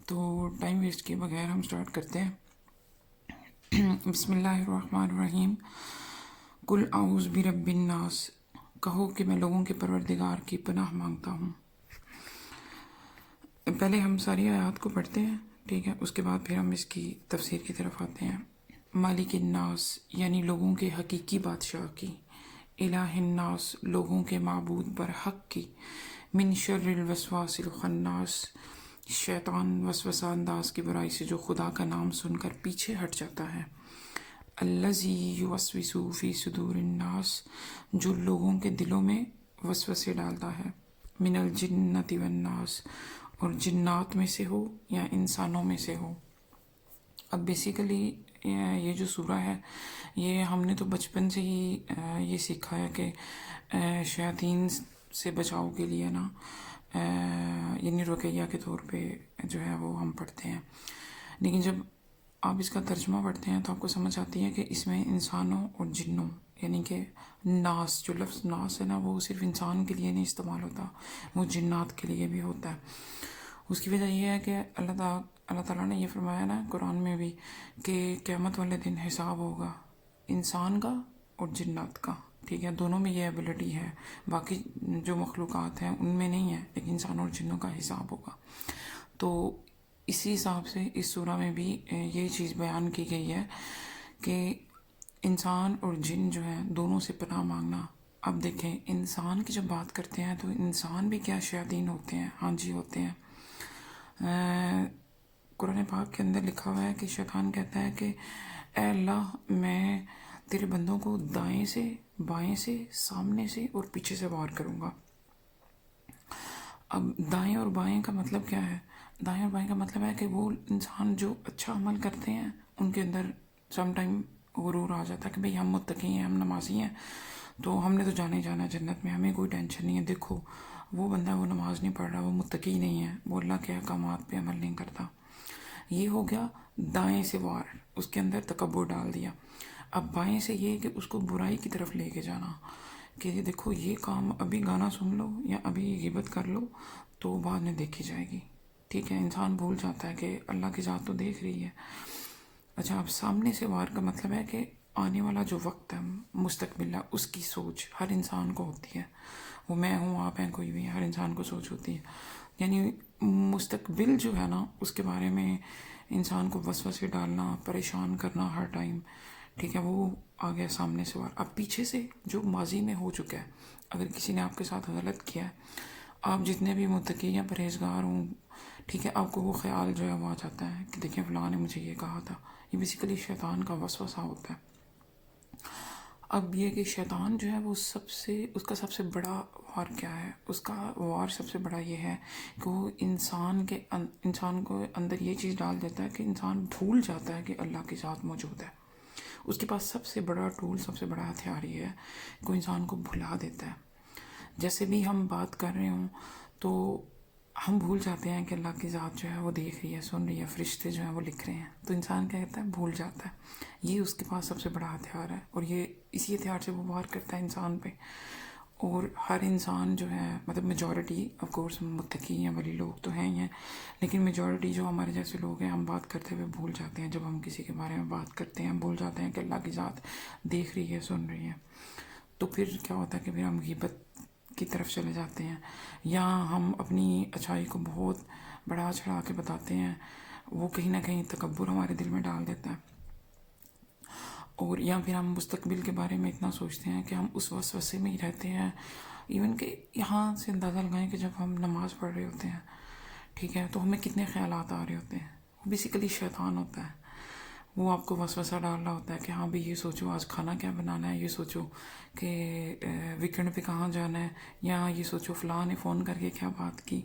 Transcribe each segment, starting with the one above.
تو time waste کیے بغیر ہم سٹارٹ کرتے ہیں۔ بسم اللہ الرحمن الرحیم۔ قل اعوذ برب الناس، کہو کہ میں لوگوں کے پروردگار کی پناہ مانگتا ہوں۔ پہلے ہم ساری آیات کو پڑھتے ہیں، ٹھیک ہے، اس کے بعد پھر ہم اس کی تفسیر کی طرف آتے ہیں۔ مالک الناس یعنی لوگوں کے حقیقی بادشاہ کی، الہ الناس لوگوں کے معبود برحق کی، من شر الوسواس الخناس شیطان وسوسہ انداز کی برائی سے جو خدا کا نام سن کر پیچھے ہٹ جاتا ہے، الذی یوسوس فی صدور الناس جو لوگوں کے دلوں میں وسوسے ڈالتا ہے، من الجنۃ والناس اور جنات میں سے ہو یا انسانوں میں سے ہو۔ اب بیسیکلی یہ جو سورہ ہے یہ ہم نے تو بچپن سے ہی یہ سیکھا ہے کہ شیاطین سے بچاؤ کے لیے نا یعنی رقیہ کے طور پہ جو ہے وہ ہم پڑھتے ہیں، لیکن جب آپ اس کا ترجمہ پڑھتے ہیں تو آپ کو سمجھ آتی ہے کہ اس میں انسانوں اور جنوں یعنی کہ ناس، جو لفظ ناس ہے نا وہ صرف انسان کے لیے نہیں استعمال ہوتا، وہ جنات کے لیے بھی ہوتا ہے۔ اس کی وجہ یہ ہے کہ اللہ تعالیٰ نے یہ فرمایا نا قرآن میں بھی کہ قیامت والے دن حساب ہوگا انسان کا اور جنات کا، ٹھیک ہے، دونوں میں یہ ایبلٹی ہے، باقی جو مخلوقات ہیں ان میں نہیں ہے، لیکن انسانوں اور جنوں کا حساب ہوگا۔ تو اسی حساب سے اس سورہ میں بھی یہی چیز بیان کی گئی ہے کہ انسان اور جن جو ہیں دونوں سے پناہ مانگنا۔ اب دیکھیں انسان کی جب بات کرتے ہیں تو انسان بھی کیا شیاطین ہوتے ہیں؟ ہاں جی ہوتے ہیں۔ قرآن پاک کے اندر لکھا ہوا ہے کہ شیطان کہتا ہے کہ اے اللہ میں تیرے بندوں کو دائیں سے، بائیں سے، سامنے سے اور پیچھے سے وار کروں گا۔ اب دائیں اور بائیں کا مطلب کیا ہے؟ دائیں اور بائیں کا مطلب ہے کہ وہ انسان جو اچھا عمل کرتے ہیں ان کے اندر سم ٹائم غرور آ جاتا ہے کہ بھئی ہم متقی ہیں، ہم نمازی ہیں، تو ہم نے تو جانا ہی جانا ہے جنت میں، ہمیں کوئی ٹینشن نہیں ہے۔ دیکھو وہ بندہ وہ نماز نہیں پڑھ رہا، وہ متقی نہیں ہے، وہ اللہ کے احکامات پہ عمل نہیں کرتا۔ یہ ہو گیا دائیں سے وار، اس کے اندر تکبر ڈال دیا۔ اب بائیں سے یہ کہ اس کو برائی کی طرف لے کے جانا کہ دیکھو یہ کام ابھی گانا سن لو یا ابھی غیبت کر لو تو بعد میں دیکھی جائے گی، ٹھیک ہے۔ انسان بھول جاتا ہے کہ اللہ کی ذات تو دیکھ رہی ہے۔ اچھا، اب سامنے سے وار کا مطلب ہے کہ آنے والا جو وقت ہے مستقبل ہے اس کی سوچ ہر انسان کو ہوتی ہے، وہ میں ہوں، آپ ہیں، کوئی بھی، ہر انسان کو سوچ ہوتی ہے، یعنی مستقبل جو ہے نا اس کے بارے میں انسان کو وسوسے ڈالنا، پریشان کرنا ہر ٹائم، ٹھیک ہے، وہ آ گیا سامنے سے وار۔ اب پیچھے سے جو ماضی میں ہو چکا ہے، اگر کسی نے آپ کے ساتھ غلط کیا ہے، آپ جتنے بھی متقی یا پرہیزگار ہوں، ٹھیک ہے، آپ کو وہ خیال جو ہے وہ آ جاتا ہے کہ دیکھیں فلاں نے مجھے یہ کہا تھا۔ یہ بیسیکلی شیطان کا وسوسہ ہوتا ہے۔ اب یہ کہ شیطان جو ہے وہ اس کا سب سے بڑا وار کیا ہے؟ اس کا وار سب سے بڑا یہ ہے کہ وہ انسان کو اندر یہ چیز ڈال دیتا ہے کہ انسان بھول جاتا ہے کہ اللہ کی ذات موجود ہے۔ اس کے پاس سب سے بڑا ٹول، سب سے بڑا ہتھیار یہ ہے کہ وہ انسان کو بھلا دیتا ہے۔ جیسے بھی ہم بات کر رہے ہوں تو ہم بھول جاتے ہیں کہ اللہ کی ذات جو ہے وہ دیکھ رہی ہے، سن رہی ہے، فرشتے جو ہیں وہ لکھ رہے ہیں، تو انسان کیا کہتا ہے؟ بھول جاتا ہے۔ یہ اس کے پاس سب سے بڑا ہتھیار ہے، اور یہ اسی ہتھیار سے وہ وار کرتا ہے انسان پہ۔ اور ہر انسان جو ہے مطلب میجورٹی آف کورس متقی ہیں، ولی لوگ تو ہیں ہی ہیں، لیکن میجورٹی جو ہمارے جیسے لوگ ہیں ہم بات کرتے ہوئے بھول جاتے ہیں، جب ہم کسی کے بارے میں بات کرتے ہیں ہم بھول جاتے ہیں کہ اللہ کی ذات دیکھ رہی ہے، سن رہی ہے۔ تو پھر کیا ہوتا ہے کہ پھر ہم غیبت کی طرف چلے جاتے ہیں، یا ہم اپنی اچھائی کو بہت بڑھا چڑھا کے بتاتے ہیں، وہ کہیں نہ کہیں تکبر ہمارے دل میں ڈال دیتا ہے۔ اور یا پھر ہم مستقبل کے بارے میں اتنا سوچتے ہیں کہ ہم اس وسوسے میں ہی رہتے ہیں، ایون کہ یہاں سے اندازہ لگائیں کہ جب ہم نماز پڑھ رہے ہوتے ہیں، ٹھیک ہے، تو ہمیں کتنے خیالات آ رہے ہوتے ہیں۔ وہ بیسیکلی شیطان ہوتا ہے، وہ آپ کو وسوسہ ڈال رہا ہوتا ہے کہ ہاں بھی یہ سوچو آج کھانا کیا بنانا ہے، یہ سوچو کہ ویکینڈ پہ کہاں جانا ہے، یا یہ سوچو فلاں نے فون کر کے کیا بات کی،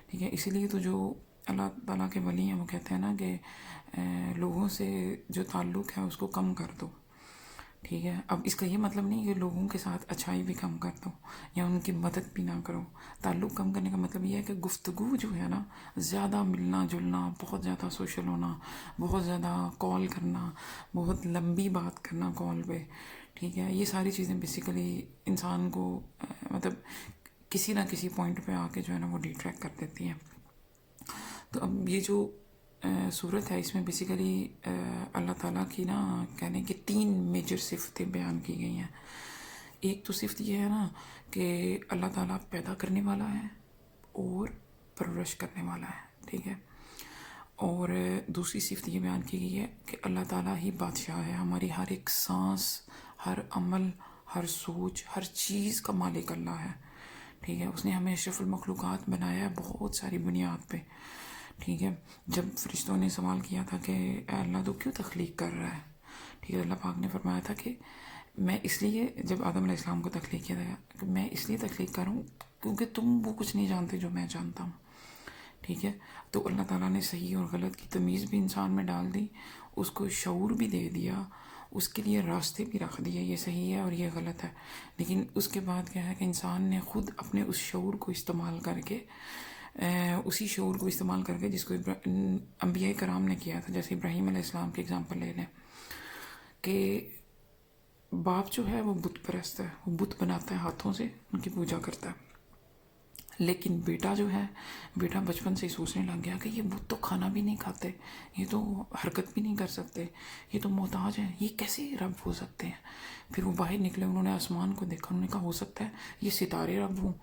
ٹھیک ہے۔ اسی لیے تو جو اللہ تعالیٰ کے ولی ہیں وہ کہتے ہیں نا کہ لوگوں سے جو تعلق ہے اس کو کم کر دو، ٹھیک ہے۔ اب اس کا یہ مطلب نہیں کہ لوگوں کے ساتھ اچھائی بھی کم کر دو یا ان کی مدد بھی نہ کرو۔ تعلق کم کرنے کا مطلب یہ ہے کہ گفتگو جو ہے نا، زیادہ ملنا جلنا، بہت زیادہ سوشل ہونا، بہت زیادہ کال کرنا، بہت لمبی بات کرنا کال پہ، ٹھیک ہے، یہ ساری چیزیں بیسیکلی انسان کو مطلب کسی نہ کسی پوائنٹ پہ آ کے جو ہے نا وہ ڈیٹریکٹ کر دیتی ہیں۔ تو اب یہ جو صورت ہے اس میں بیسیکلی اللہ تعالیٰ کی نا کہنے کہ 3 میجر صفتیں بیان کی گئی ہیں. ایک تو صفت یہ ہے نا کہ اللہ تعالیٰ پیدا کرنے والا ہے اور پرورش کرنے والا ہے. ٹھیک ہے. اور دوسری صفت یہ بیان کی گئی ہے کہ اللہ تعالیٰ ہی بادشاہ ہے. ہماری ہر ایک سانس، ہر عمل، ہر سوچ، ہر چیز کا مالک اللہ ہے. ٹھیک ہے. اس نے ہمیں اشرف المخلوقات بنایا ہے بہت ساری بنیاد پہ. ٹھیک ہے. جب فرشتوں نے سوال کیا تھا کہ اے اللہ تو کیوں تخلیق کر رہا ہے، ٹھیک ہے، اللہ پاک نے فرمایا تھا کہ میں اس لیے، جب آدم علیہ السلام کو تخلیق کیا تھا، کہ میں اس لیے تخلیق کر رہا ہوں کیونکہ تم وہ کچھ نہیں جانتے جو میں جانتا ہوں. ٹھیک ہے. تو اللہ تعالیٰ نے صحیح اور غلط کی تمیز بھی انسان میں ڈال دی، اس کو شعور بھی دے دیا، اس کے لیے راستے بھی رکھ دیے، یہ صحیح ہے اور یہ غلط ہے. لیکن اس کے بعد کیا ہے کہ انسان نے خود اپنے اس شعور کو استعمال کر کے، اسی شعور کو استعمال کر کے جس کو انبیاء کرام نے کیا تھا، جیسے ابراہیم علیہ السلام کی اگزامپل لے لیں کہ باپ جو ہے وہ بت پرست ہے، وہ بت بناتا ہے ہاتھوں سے، ان کی پوجا کرتا ہے. لیکن بیٹا جو ہے، بیٹا بچپن سے ہی سوچنے لگ گیا کہ یہ بت تو کھانا بھی نہیں کھاتے، یہ تو حرکت بھی نہیں کر سکتے، یہ تو محتاج ہیں، یہ کیسے رب ہو سکتے ہیں. پھر وہ باہر نکلے، انہوں نے آسمان کو دیکھا، انہوں نے کہا ہو سکتا ہے یہ ستارے رب ہوں.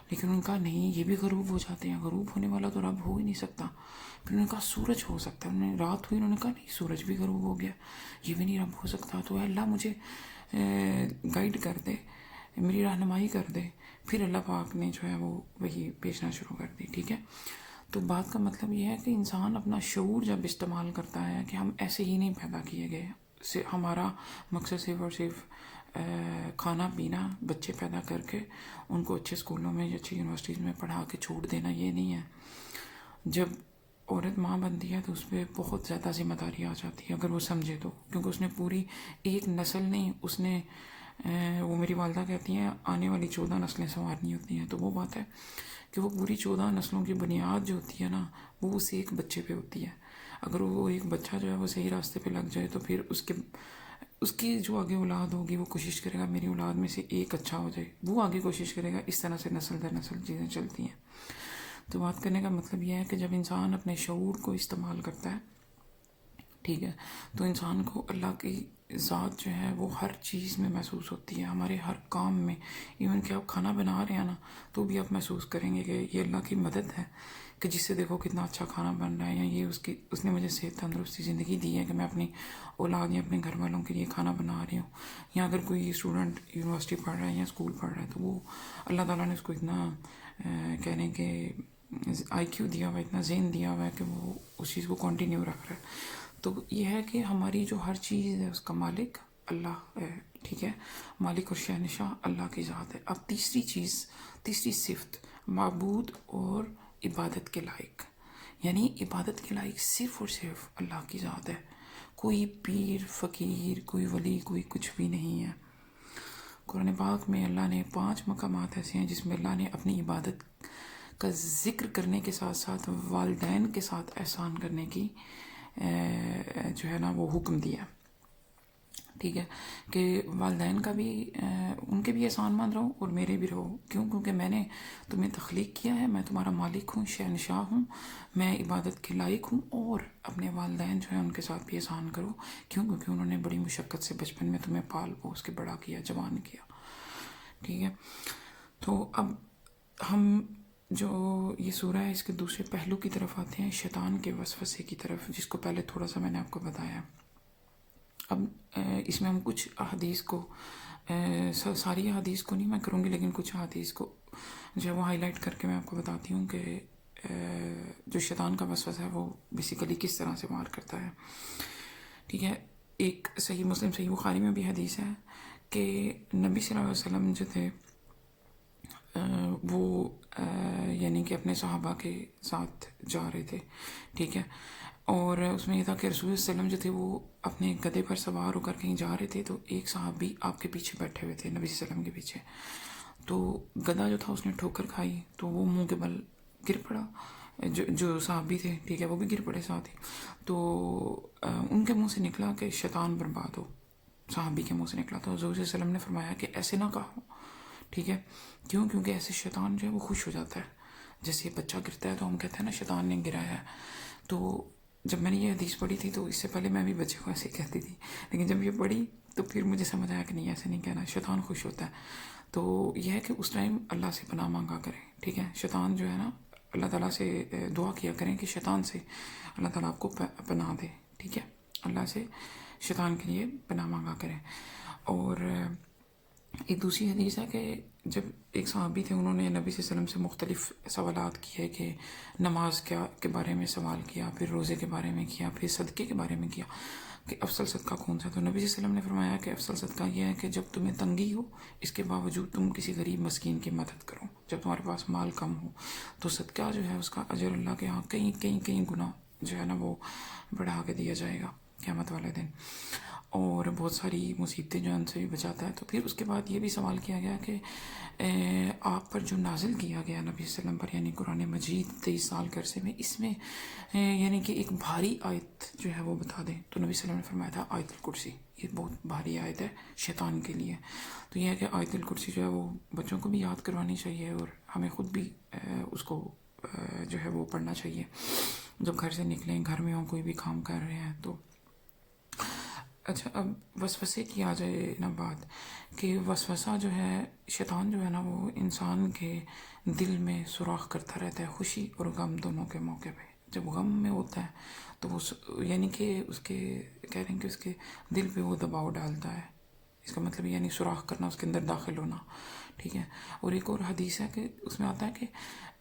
لیکن انہوں نے کہا نہیں، یہ بھی غروب ہو جاتے ہیں، غروب ہونے والا تو رب ہو ہی نہیں سکتا. پھر انہوں نے کہا سورج ہو سکتا ہے، انہوں نے رات ہوئی، انہوں نے کہا نہیں سورج بھی غروب ہو گیا، یہ بھی نہیں رب ہو سکتا. تو اے اللہ مجھے گائیڈ کر دے، میری رہنمائی کر دے. پھر اللہ پاک نے جو ہے وہ وہی بیچنا شروع کر دی. ٹھیک ہے. تو بات کا مطلب یہ ہے کہ انسان اپنا شعور جب استعمال کرتا ہے کہ ہم ایسے ہی نہیں پیدا کیے گئے، ہمارا مقصد صرف اور صرف کھانا پینا، بچے پیدا کر کے ان کو اچھے اسکولوں میں یا اچھی یونیورسٹیز میں پڑھا کے چھوڑ دینا، یہ نہیں ہے. جب عورت ماں بنتی ہے تو اس پہ بہت زیادہ ذمہ داری آ جاتی ہے اگر وہ سمجھے تو، کیونکہ اس نے پوری ایک نسل نہیں، اس نے وہ میری والدہ کہتی ہیں آنے والی 14 نسلیں سنوارنی ہوتی ہیں. تو وہ بات ہے کہ وہ پوری 14 نسلوں کی بنیاد جو ہوتی ہے نا وہ اس ایک بچے پہ ہوتی ہے. اگر وہ ایک بچہ جو ہے وہ صحیح راستے پہ لگ جائے تو پھر اس کی جو آگے اولاد ہوگی وہ کوشش کرے گا میری اولاد میں سے ایک اچھا ہو جائے، وہ آگے کوشش کرے گا. اس طرح سے نسل در نسل چیزیں چلتی ہیں. تو بات کرنے کا مطلب یہ ہے کہ جب انسان اپنے شعور کو استعمال کرتا ہے، ٹھیک ہے، تو انسان کو اللہ کی ذات جو ہے وہ ہر چیز میں محسوس ہوتی ہے، ہمارے ہر کام میں. ایون کہ آپ کھانا بنا رہے ہیں نا تو بھی آپ محسوس کریں گے کہ یہ اللہ کی مدد ہے کہ جس سے دیکھو کتنا اچھا کھانا بن رہا ہے، یا یہ اس نے مجھے صحت تندرستی زندگی دی ہے کہ میں اپنی اولاد یا اپنے گھر والوں کے لیے کھانا بنا رہی ہوں. یا اگر کوئی اسٹوڈنٹ یونیورسٹی پڑھ رہا ہے یا اسکول پڑھ رہا ہے تو وہ اللہ تعالیٰ نے اس کو اتنا کہہ لیں کہ آئی کیو دیا ہوا ہے، اتنا ذہن دیا ہوا ہے کہ وہ اس چیز کو کنٹینیو رکھ رہا ہے. تو یہ ہے کہ ہماری جو ہر چیز ہے اس کا مالک اللہ ہے. ٹھیک ہے. مالک اور شہنشاہ اللہ کی ذات ہے. اب تیسری صفت معبود اور عبادت کے لائق، یعنی عبادت کے لائق صرف اور صرف اللہ کی ذات ہے. کوئی پیر، فقیر، کوئی ولی، کوئی کچھ بھی نہیں ہے. قرآن پاک میں اللہ نے 5 مقامات ایسے ہیں جس میں اللہ نے اپنی عبادت کا ذکر کرنے کے ساتھ ساتھ والدین کے ساتھ احسان کرنے کی جو ہے نا وہ حکم دیا. ٹھیک ہے. کہ والدین کا بھی ان کے بھی احسان مند رہو اور میرے بھی رہو. کیوں؟ کیونکہ میں نے تمہیں تخلیق کیا ہے، میں تمہارا مالک ہوں، شہنشاہ ہوں، میں عبادت کے لائق ہوں. اور اپنے والدین جو ہیں ان کے ساتھ بھی احسان کرو. کیوں؟ کیونکہ انہوں نے بڑی مشقت سے بچپن میں تمہیں پال پوس کے بڑا کیا، جوان کیا. ٹھیک ہے. تو اب ہم جو یہ سورہ ہے اس کے دوسرے پہلو کی طرف آتے ہیں، شیطان کے وسوسے کی طرف، جس کو پہلے تھوڑا سا میں نے آپ کو بتایا. اب اس میں ہم کچھ احادیث کو، ساری احادیث کو نہیں میں کروں گی، لیکن کچھ احادیث کو جو ہے وہ ہائی لائٹ کر کے میں آپ کو بتاتی ہوں کہ جو شیطان کا وسوسہ ہے وہ بیسیکلی کس طرح سے وار کرتا ہے. ٹھیک ہے. ایک صحیح مسلم، صحیح بخاری میں بھی حدیث ہے کہ نبی صلی اللہ علیہ وسلم جو تھے وہ یعنی کہ اپنے صحابہ کے ساتھ جا رہے تھے. ٹھیک ہے. اور اس میں یہ تھا کہ رسول اللہ علیہ وسلم جو تھے وہ اپنے گدھے پر سوار ہو کر کہیں جا رہے تھے، تو ایک صحابی آپ کے پیچھے بیٹھے ہوئے تھے، نبی صلی اللہ علیہ وسلم کے پیچھے. تو گدھا جو تھا اس نے ٹھوکر کھائی تو وہ منہ کے بل گر پڑا. جو صحابی تھے، ٹھیک ہے، وہ بھی گر پڑے ساتھ ہی. تو ان کے منہ سے نکلا کہ شیطان برباد ہو. صحابی کے منہ سے نکلا. تو حضور صلی اللہ علیہ وسلم نے فرمایا کہ ایسے نہ کہو. ٹھیک ہے. کیوں؟ کیونکہ ایسے شیطان جو ہے وہ خوش ہو جاتا ہے جیسے بچہ گرتا ہے تو ہم کہتے ہیں نا شیطان نے گرایا ہے. تو جب میں نے یہ حدیث پڑھی تھی تو اس سے پہلے میں بھی بچے کو ایسے کہتی تھی، لیکن جب یہ پڑھی تو پھر مجھے سمجھ آیا کہ نہیں ایسے نہیں کہنا، شیطان خوش ہوتا ہے. تو یہ ہے کہ اس ٹائم اللہ سے پناہ مانگا کریں، ٹھیک ہے. شیطان جو ہے نا، اللہ تعالیٰ سے دعا کیا کریں کہ شیطان سے اللہ تعالیٰ آپ کو پناہ دے، ٹھیک ہے. اللہ سے شیطان کے لیے پناہ مانگا کریں. اور ایک دوسری حدیث ہے کہ جب ایک صحابی تھے، انہوں نے نبی صلی اللہ علیہ وسلم سے مختلف سوالات کیے کہ نماز کے بارے میں سوال کیا، پھر روزے کے بارے میں کیا، پھر صدقے کے بارے میں کیا کہ افضل صدقہ کون سا. تو نبی صلی اللہ علیہ وسلم نے فرمایا کہ افضل صدقہ یہ ہے کہ جب تمہیں تنگی ہو، اس کے باوجود تم کسی غریب مسکین کی مدد کرو. جب تمہارے پاس مال کم ہو تو صدقہ جو ہے اس کا اجر اللہ کے ہاں کئی گنا جو ہے نا وہ بڑھا کے دیا جائے گا قیامت والے دن، اور بہت ساری مصیبتیں جو ان سے بھی بچاتا ہے. تو پھر اس کے بعد یہ بھی سوال کیا گیا کہ آپ پر جو نازل کیا گیا نبی صلی اللہ علیہ وسلم پر، یعنی قرآن مجید 23 سال کے عرصے میں، اس میں یعنی کہ ایک بھاری آیت جو ہے وہ بتا دیں. تو نبی صلی اللہ علیہ وسلم نے فرمایا تھا آیت الکرسی. یہ بہت بھاری آیت ہے شیطان کے لیے. تو یہ ہے کہ آیت الکرسی جو ہے وہ بچوں کو بھی یاد کروانی چاہیے، اور ہمیں خود بھی اس کو جو ہے وہ پڑھنا چاہیے جب گھر سے نکلیں، گھر میں ہوں، کوئی بھی کام کر رہے ہیں تو. اچھا، اب وسوسے کی آ جائے نا بات، کہ وسوسہ جو ہے، شیطان جو ہے نا وہ انسان کے دل میں سوراخ کرتا رہتا ہے خوشی اور غم دونوں کے موقع پہ. جب غم میں ہوتا ہے تو وہ یعنی کہ اس کے کہہ رہے ہیں کہ اس کے دل پہ وہ دباؤ ڈالتا ہے. اس کا مطلب یعنی سوراخ کرنا، اس کے اندر داخل ہونا، ٹھیک ہے. اور ایک اور حدیث ہے کہ اس میں آتا ہے کہ نبی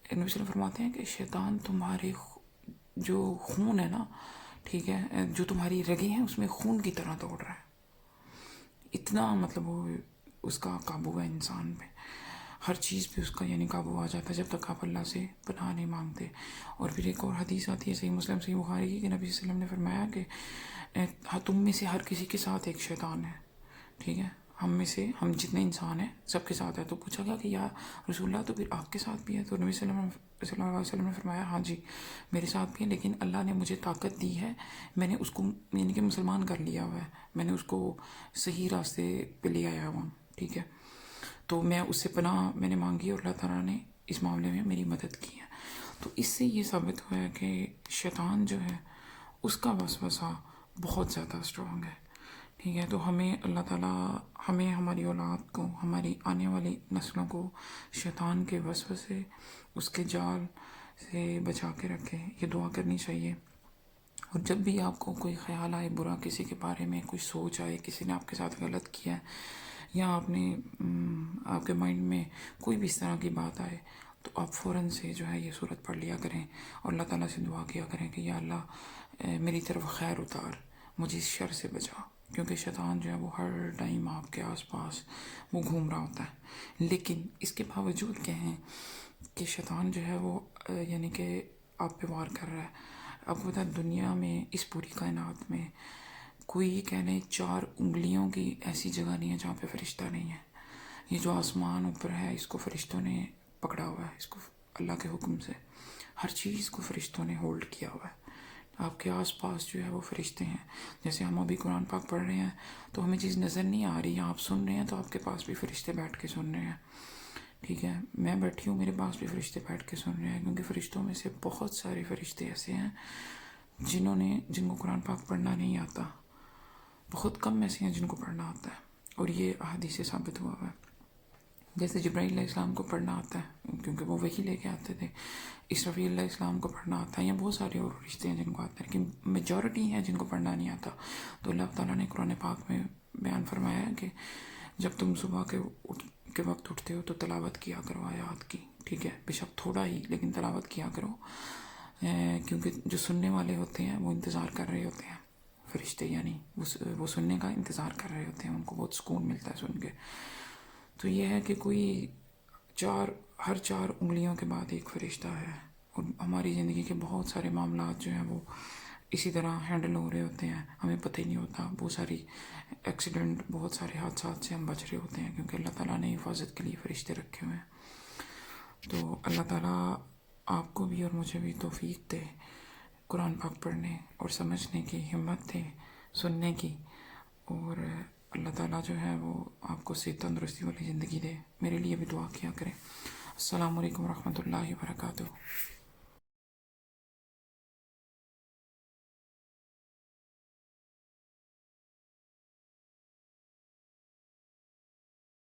صلی اللہ علیہ وسلم فرماتے ہیں کہ شیطان تمہارے جو خون ہے نا، ٹھیک ہے، جو تمہاری رگیں ہیں اس میں خون کی طرح دوڑ رہا ہے. اتنا مطلب وہ اس کا قابو ہے انسان پہ، ہر چیز پہ اس کا یعنی قابو آ جاتا ہے جب تک آپ اللہ سے پناہ نہیں مانگتے. اور پھر ایک اور حدیث آتی ہے صحیح مسلم صحیح بخاری کی، کہ نبی صلی اللہ علیہ وسلم نے فرمایا کہ تم میں سے ہر کسی کے ساتھ ایک شیطان ہے، ٹھیک ہے. ہم جتنے انسان ہیں سب کے ساتھ ہے. تو پوچھا گیا کہ یا رسول اللہ تو پھر آپ کے ساتھ بھی ہے؟ تو نبی صلی اللہ علیہ وسلم نے فرمایا ہاں جی میرے ساتھ بھی ہے، لیکن اللہ نے مجھے طاقت دی ہے، میں نے اس کو یعنی کہ مسلمان کر لیا ہوا ہے، میں نے اس کو صحیح راستے پہ لے آیا ہوا ہوں، ٹھیک ہے. تو میں اس سے پناہ میں نے مانگی اور اللہ تعالیٰ نے اس معاملے میں میری مدد کی ہے. تو اس سے یہ ثابت ہوا ہے کہ شیطان جو ہے اس کا وسوسہ بہت زیادہ اسٹرانگ ہے، ٹھیک ہے. تو ہمیں اللہ تعالیٰ ہمیں، ہماری اولاد کو، ہماری آنے والی نسلوں کو شیطان کے وسوسے، اس کے جال سے بچا کے رکھے، یہ دعا کرنی چاہیے. اور جب بھی آپ کو کوئی خیال آئے برا کسی کے بارے میں، کوئی سوچ آئے کسی نے آپ کے ساتھ غلط کیا ہے، یا آپ کے مائنڈ میں کوئی بھی اس طرح کی بات آئے، تو آپ فوراً سے جو ہے یہ صورت پڑھ لیا کریں اور اللہ تعالیٰ سے دعا کیا کریں کہ یا اللہ میری طرف خیر اتار، مجھے اس شر سے بچا. کیونکہ شیطان جو ہے وہ ہر ٹائم آپ کے آس پاس وہ گھوم رہا ہوتا ہے. لیکن اس کے باوجود کہیں کہ شیطان جو ہے وہ یعنی کہ آپ پہ وار کر رہا ہے. آپ کو پتہ ہے دنیا میں، اس پوری کائنات میں کوئی کہنے 4 انگلیوں کی ایسی جگہ نہیں ہے جہاں پہ فرشتہ نہیں ہے. یہ جو آسمان اوپر ہے اس کو فرشتوں نے پکڑا ہوا ہے، اس کو اللہ کے حکم سے ہر چیز کو فرشتوں نے ہولڈ کیا ہوا ہے. آپ کے آس پاس جو ہے وہ فرشتے ہیں. جیسے ہم ابھی قرآن پاک پڑھ رہے ہیں تو ہمیں چیز نظر نہیں آ رہی، آپ سن رہے ہیں تو آپ کے پاس بھی فرشتے بیٹھ کے سن رہے ہیں، ٹھیک ہے. میں بیٹھی ہوں، میرے پاس بھی فرشتے بیٹھ کے سن رہے ہیں، کیونکہ فرشتوں میں سے بہت سارے فرشتے ایسے ہیں جن کو قرآن پاک پڑھنا نہیں آتا. بہت کم ایسے ہیں جن کو پڑھنا آتا ہے، اور یہ احادیث سے ثابت ہوا ہے. جیسے جبرائیل علیہ السلام کو پڑھنا آتا ہے کیونکہ وہ وحی لے کے آتے تھے، اسرافیل علیہ السلام کو پڑھنا آتا ہے، یا بہت سارے اور فرشتے ہیں جن کو آتا ہے، لیکن میجورٹی ہیں جن کو پڑھنا نہیں آتا. تو اللہ تعالیٰ نے قرآن پاک میں بیان فرمایا ہے کہ جب تم صبح کے وقت اٹھتے ہو تو تلاوت کیا کرو آیات کی، ٹھیک ہے. بے شک تھوڑا ہی لیکن تلاوت کیا کرو، کیونکہ جو سننے والے ہوتے ہیں وہ انتظار کر رہے ہوتے ہیں، فرشتے یعنی وہ سننے کا انتظار کر رہے ہوتے ہیں، ان کو بہت سکون ملتا ہے سن کے. تو یہ ہے کہ ہر 4 انگلیوں کے بعد ایک فرشتہ ہے. اور ہماری زندگی کے بہت سارے معاملات جو ہیں وہ اسی طرح ہینڈل ہو رہے ہوتے ہیں، ہمیں پتہ ہی نہیں ہوتا. بہت ساری ایکسیڈنٹ، بہت سارے حادثات سے ہم بچ رہے ہوتے ہیں کیونکہ اللہ تعالیٰ نے حفاظت کے لیے فرشتے رکھے ہوئے ہیں. تو اللہ تعالیٰ آپ کو بھی اور مجھے بھی توفیق دے، قرآن پاک پڑھنے اور سمجھنے کی ہمت دے، سننے کی. اور اللہ تعالیٰ جو ہے وہ آپ کو صحت تندرستی والی زندگی دے. میرے لیے بھی دعا کیا کریں. السلام علیکم ورحمۃ اللہ وبرکاتہ.